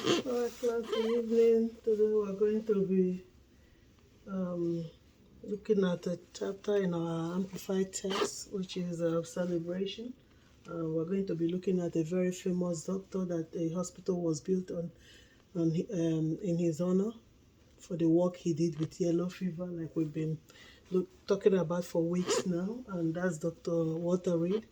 Alright, class, good evening. Today we're going to be um, looking at a chapter in our Amplified text, which is celebration. We're going to be looking at a very famous doctor that a hospital was built in his honor for the work he did with yellow fever, like we've been talking about for weeks now, and that's Dr. Walter Reed.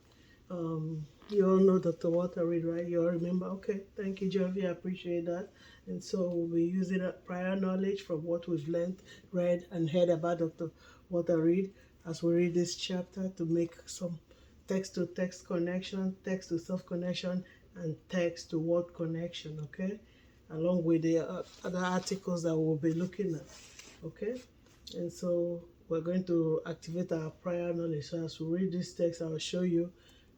You all know Dr. Walter Reed, right? You all remember? Okay, thank you, Jovi. I appreciate that. And so we'll be using prior knowledge from what we've learned, read, and heard about Dr. Walter Reed as we read this chapter to make some text to text connection, text to self connection, and text to word connection, okay? Along with the other articles that we'll be looking at, okay? And so we're going to activate our prior knowledge. So as we read this text, I'll show you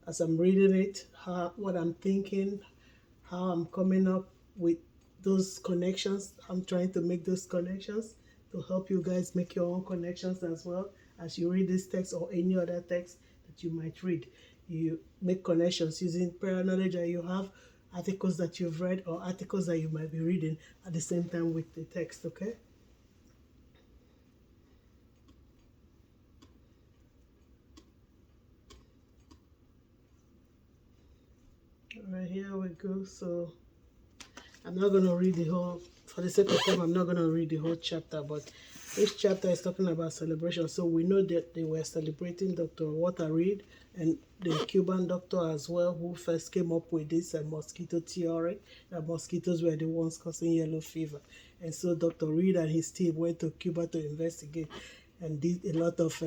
as I'm reading it, what I'm thinking, how I'm coming up with those connections. I'm trying to make those connections to help you guys make your own connections as well as you read this text or any other text that you might read. You make connections using prior knowledge that you have, articles that you've read, or articles that you might be reading at the same time with the text, okay? All right, here we go. So I'm not going to read the whole, for the sake of time, I'm not going to read the whole chapter, but each chapter is talking about celebration. So we know that they were celebrating Dr. Walter Reed and the Cuban doctor as well, who first came up with this mosquito theory, that mosquitoes were the ones causing yellow fever. And so Dr. Reed and his team went to Cuba to investigate and did a lot of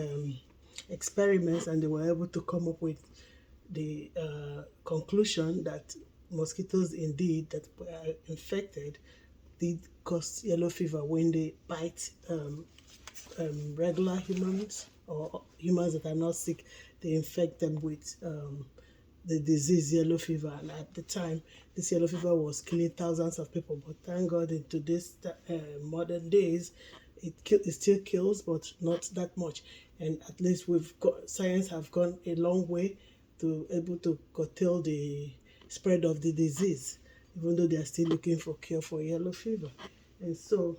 experiments, and they were able to come up with the conclusion that mosquitoes indeed that were infected did cause yellow fever when they bite regular humans or humans that are not sick. They infect them with the disease yellow fever, and at the time this yellow fever was killing thousands of people. But thank God, in today's modern days, it still kills, but not that much. And at least science have gone a long way to able to curtail the spread of the disease, even though they are still looking for cure for yellow fever. And so,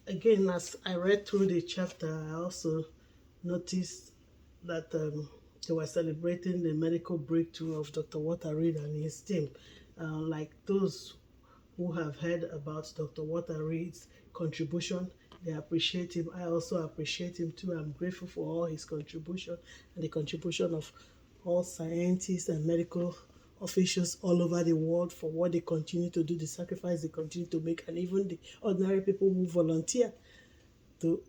again, as I read through the chapter, I also noticed that they were celebrating the medical breakthrough of Dr. Walter Reed and his team. Like those who have heard about Dr. Walter Reed's contribution, they appreciate him. I also appreciate him too. I'm grateful for all his contribution and the contribution of all scientists and medical officials all over the world for what they continue to do, the sacrifice they continue to make, and even the ordinary people who volunteer to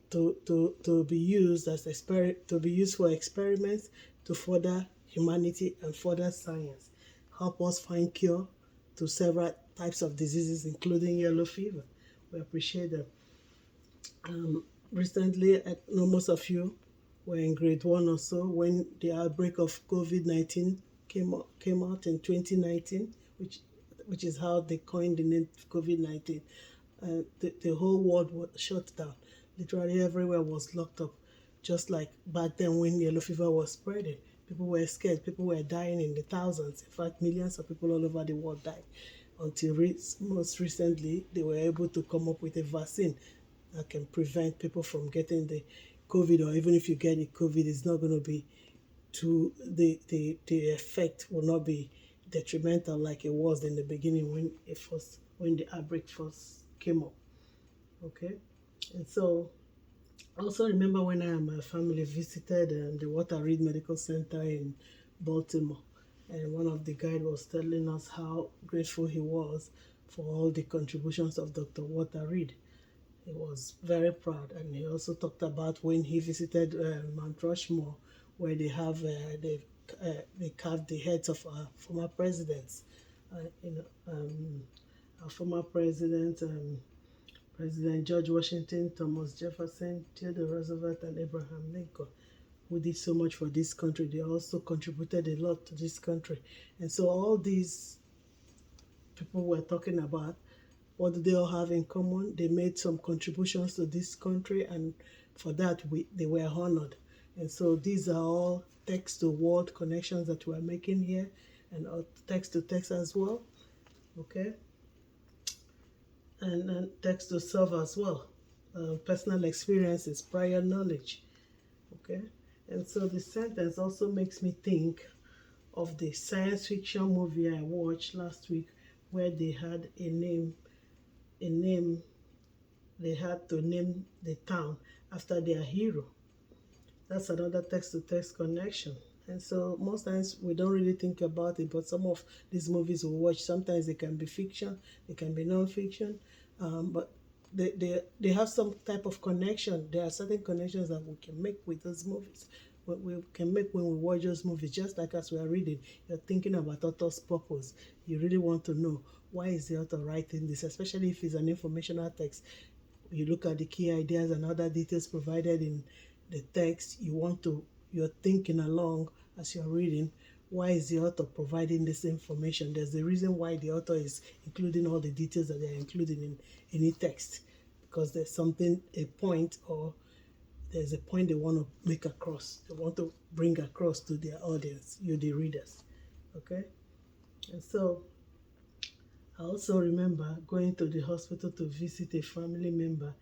be used to be used for experiments to further humanity and further science, help us find cure to several types of diseases, including yellow fever. We appreciate them. Recently, I know most of you were in grade 1 or so when the outbreak of COVID-19 came out in 2019, which is how they coined the name COVID-19. The whole world was shut down. Literally everywhere was locked up, just like back then when yellow fever was spreading. People were scared. People were dying in the thousands. In fact, millions of people all over the world died. Until most recently, they were able to come up with a vaccine that can prevent people from getting the COVID, or even if you get the COVID, it's not going to be the effect will not be detrimental like it was in the beginning when the outbreak first came up. Okay, and so I also remember when I and my family visited the Walter Reed Medical Center in Baltimore, and one of the guide was telling us how grateful he was for all the contributions of Dr. Walter Reed. He was very proud, and he also talked about when he visited Mount Rushmore, where they carved the heads of our former presidents. Our former president, President George Washington, Thomas Jefferson, Theodore Roosevelt, and Abraham Lincoln, who did so much for this country. They also contributed a lot to this country. And so all these people we're talking about, what do they all have in common? They made some contributions to this country, and for that they were honored. And so these are all text to word connections that we're making here, and text to text as well. okay? And text to self as well. Personal experiences, prior knowledge, okay? And so the sentence also makes me think of the science fiction movie I watched last week where they had a name, they had to name the town after their hero. That's another text to text connection. And so most times we don't really think about it, but some of these movies we watch, sometimes they can be fiction, they can be non-fiction, but they have some type of connection. There are certain connections that we can make with those movies. What we can make when we watch those movies, just like as we are reading, you're thinking about author's purpose. You really want to know why is the author writing this, especially if it's an informational text. You look at the key ideas and other details provided in the text. You're thinking along as you're reading, why is the author providing this information? There's a reason why the author is including all the details that they're including in any text, because there's something, a point, or there's a point they want to make across, they want to bring across to their audience, you the readers, okay? And so I also remember going to the hospital to visit a family member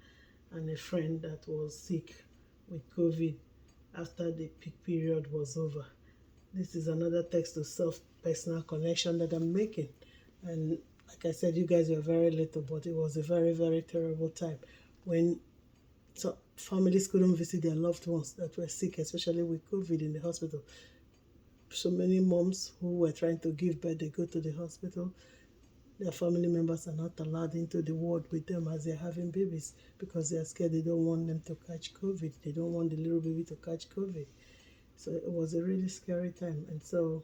and a friend that was sick with COVID after the peak period was over. This is another text to self personal connection that I'm making. And like I said, you guys were very little, but it was a very, very terrible time when families couldn't visit their loved ones that were sick, especially with COVID in the hospital. So many moms who were trying to give birth, they go to the hospital. Their family members are not allowed into the ward with them as they're having babies because they're scared. They don't want them to catch COVID. They don't want the little baby to catch COVID. So it was a really scary time. And so,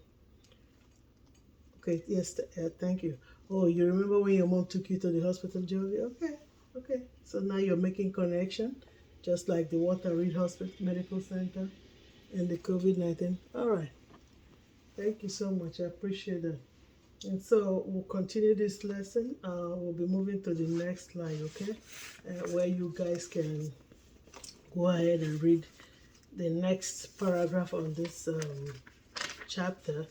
okay, yes, thank you. Oh, you remember when your mom took you to the hospital, Joey? Okay. So now you're making connection, just like the Walter Reed Hospital Medical Center and the COVID-19. All right. Thank you so much. I appreciate that. And so we'll continue this lesson. We'll be moving to the next slide, okay? Where you guys can go ahead and read the next paragraph on this chapter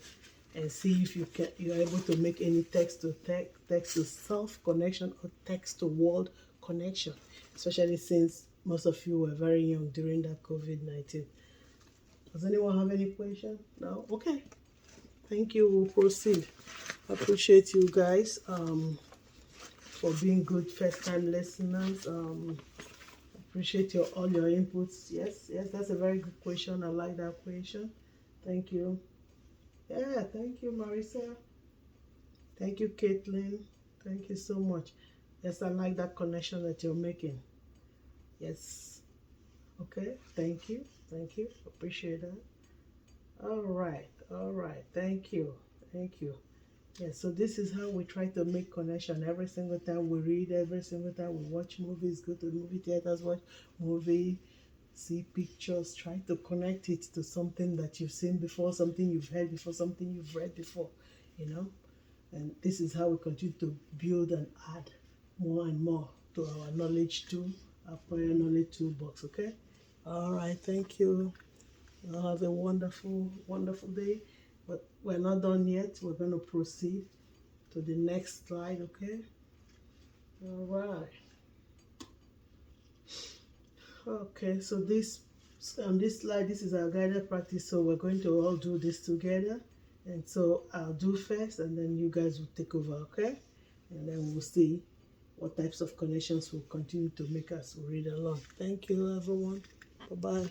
and see if you're able to make any text to self connection or text to world connection, especially since most of you were very young during that COVID-19. Does anyone have any question? No? Okay. Thank you. We'll proceed. I appreciate you guys for being good first-time listeners. Appreciate all your inputs. Yes, that's a very good question. I like that question. Thank you. Yeah, thank you, Marisa. Thank you, Caitlin. Thank you so much. Yes, I like that connection that you're making. Yes. Okay, thank you. Appreciate that. All right. Thank you. Yeah, so this is how we try to make connection every single time we read, every single time we watch movies, go to the movie theaters, watch movie, see pictures, try to connect it to something that you've seen before, something you've heard before, something you've read before, And this is how we continue to build and add more and more to our knowledge tool, our prior knowledge toolbox, okay? All right, thank you. You'll have a wonderful, wonderful day. But we're not done yet. We're going to proceed to the next slide, okay? All right. Okay, so this slide, this is our guided practice. So we're going to all do this together. And so I'll do first, and then you guys will take over, okay? And then we'll see what types of connections will continue to make us read along. Thank you, everyone. Bye-bye.